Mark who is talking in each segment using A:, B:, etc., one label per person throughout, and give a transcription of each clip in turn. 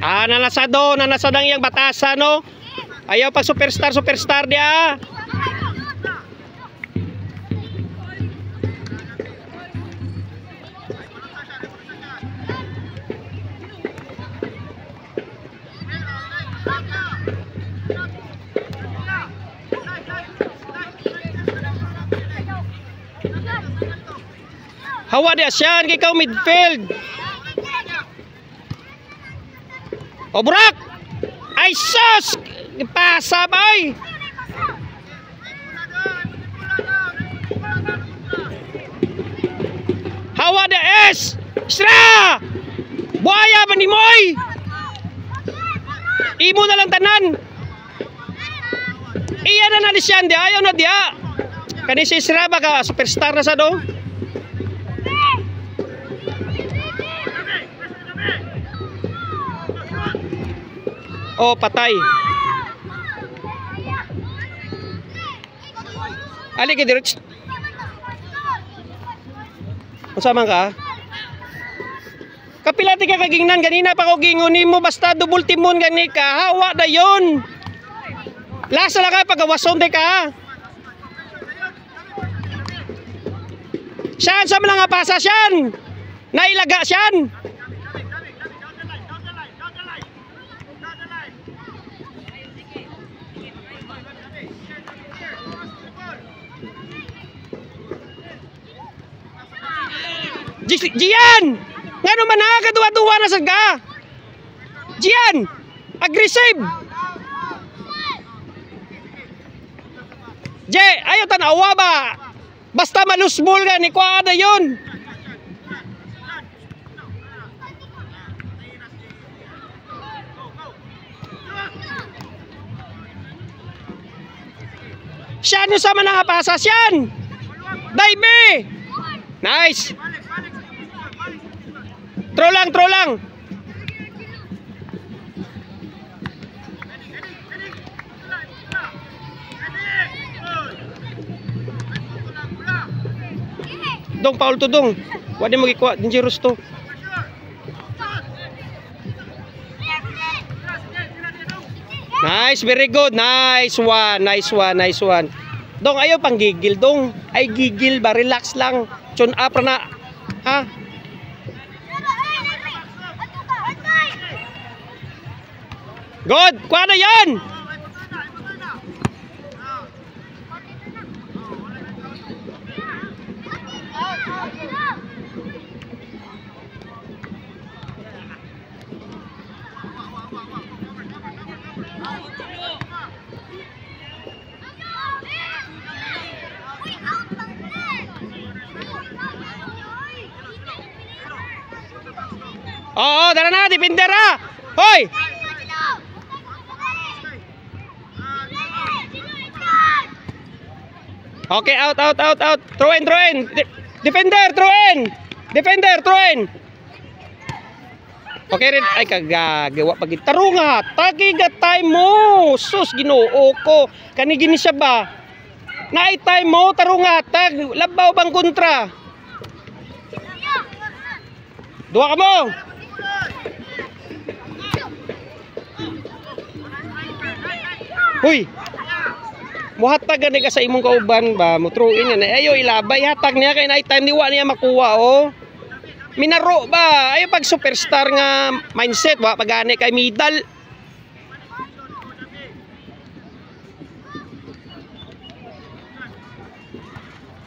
A: Nanasad ang iyang batasan, no? Ayaw pag superstar dia. Hawa dia siya, ikaw midfield. O Burak! Ay sus! Pasa bay! Hawa dia es! Isra! Buaya ba ni Moy? Imo na lang tanan. Iya na di siya, ayaw na dia. Kani si Isra baka superstar na sa do. Oh, patay. Ali ka direct. Masama ka? Kapilati ka kagingnan ganina pa ko gingunin mo basta double timon gani ka. Hawa na yon. Lasa lang ka pagawason de ka. Siyan sa mga pasa siyan. Nailaga siyan. Jian! Ngano man nakakaduwa-duwa na sa ka? Jian! Aggressive! Je, ayaw tanawa ba? Basta malusbol ka, ni kwa na yun. Siyan yung sama nakapasa, siyan! Daibe! Nice! Throw lang. Dong, Paul to dong. Wadi mo gikuha, dangerous to. Nice, very good. Nice one. Dong, ayaw pang gigil, dong. Ay gigil ba, relax lang. Chon up na. Ha? Good! Kuha na yan! Oo, dala na, defender ha! Hoy! Okay, out. Throw in. Defender, throw in. Okay rin. Ay, kagagawa pag tarunga. Tagiga time mo. Sus, ginoo ko. Kanigini siya ba? Naay time mo, tarunga. Tag, labaw bang kontra? Dua ka mo. Huy. Muhatag gani ka sa imong kauban ba, mutruin yan. Ayo ilabay hatag niya kay night time diwa niya makuha oh. Minaro ba? Ayo pag superstar nga mindset wa pagani kay medal.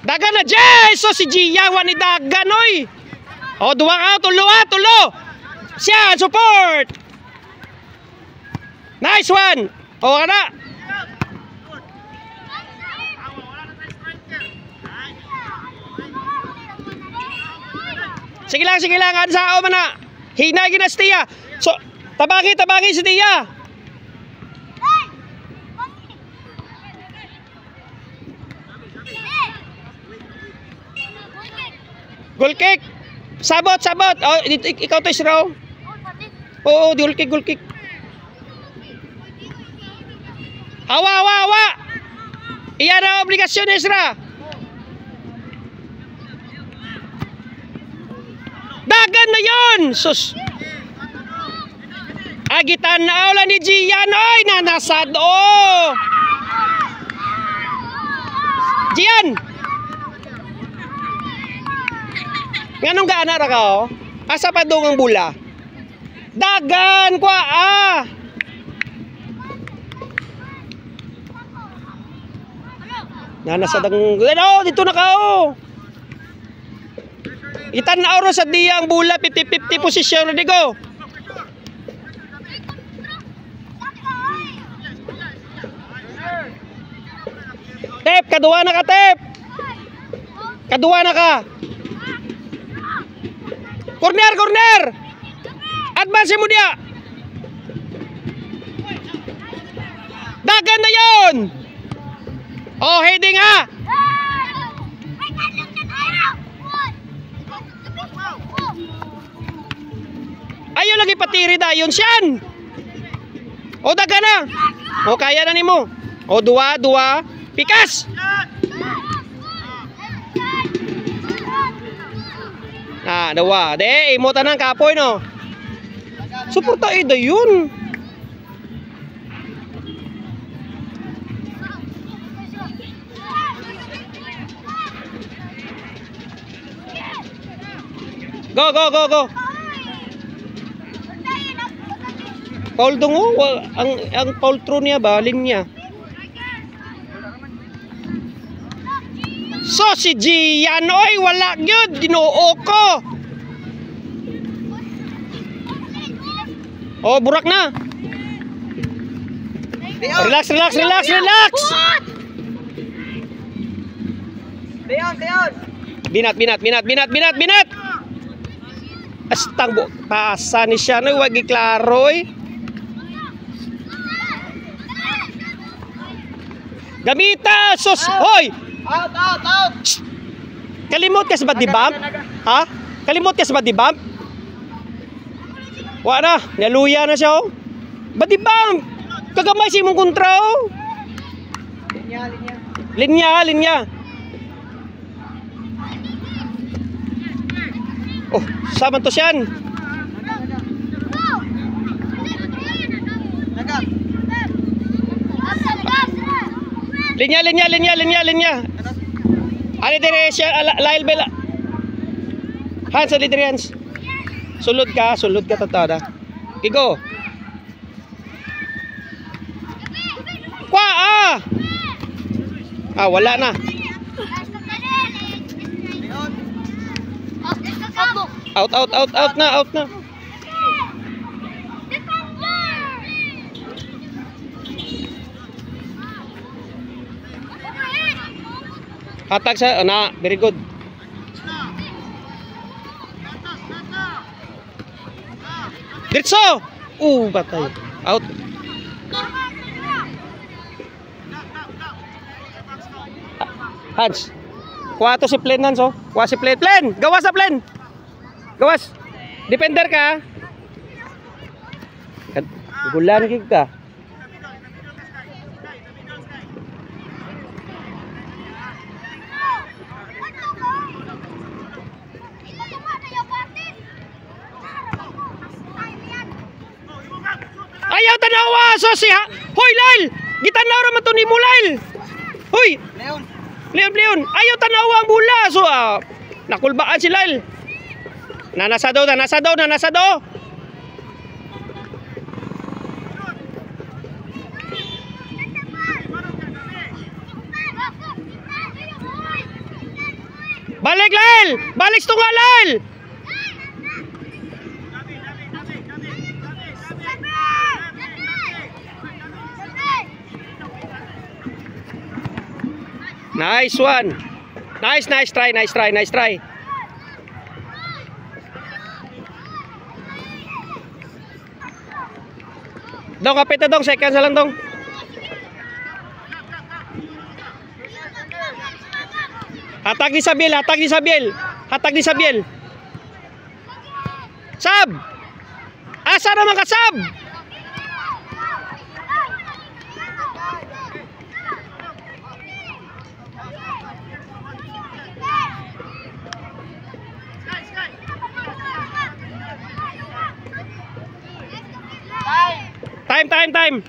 A: Dagan na Jay! So si Gia wa ni dagan oy. Oh, duwa ka tulo. Siya support. Nice one. Oh, ana. Sige lang, ansao man na. Hinay gina si Tia. So, tabagi si Tia. Goal kick. Sabot. Oh, ikaw to Israel. Oo, goal kick. Hawa. Iyan ang obligasyon Isra. Dagan na yon! Sus! Agitan na ulan ni Gian. Oy, nanasad. Oh. Gian. Nganong gaana ra ka oh? Asa pa dong ang bula? Dagan kwa ah. Nanasad ang ano dito na ka oh. Itan-aw ro sa diya ang bula 50-50 posisyon Rodrigo. Tep, kaduwa na ka, Tep. Kaduwa na ka. Corner, corner. Advance mo dia. Dagan na yon. Oh, heading ha. Ayaw lagi patiri dayon siyan. O dagan na. O kaya na nimo. O dua. Pikas! Dawa. De, imo tanang kapoy no. Suporta ida yun. Go. Paul dungo, ang Paul true niya ba, linya. So si Gian, oy wala gyud Ginoo ko. Oh, burak na. Relax. Binat. Astang pasa ni siya no wagi klaro oy. Gamita sus, hoy. Out. Kalimot ka sa bad di bump? Ha? Kalimot ka sa bad di bump? Wa na, naluya na siya oh. Bad di bump? Kagamay si mong kontra oh. Linya. Oh, saman to siyan. Linya. Ali dire siya lail bela. Hans ali dire Hans. Sulod ka tatada. Igo. Kwa wala na. Out na. Hatag sa na, very good. Diretso. Batay. Out. Hans. Kuha to si Plen Hans oh. Kuha si Plen. Gawas sa Plen. Gawas. Defender ka. Gulan gig ka. Ayaw tanawa so si hoy Lail, gitanaw ra man to ni Lail. Hoy, Leon. Ayaw tanawa ang bula so nakulbaan si Lail. Nanasado. Balik Lail, balik tunga Lail. Nice one. Nice try. Dong, kapit na dong, seconds na lang dong. Hatag ni Sabiel. Sab! Asa naman ka, Sab? Time.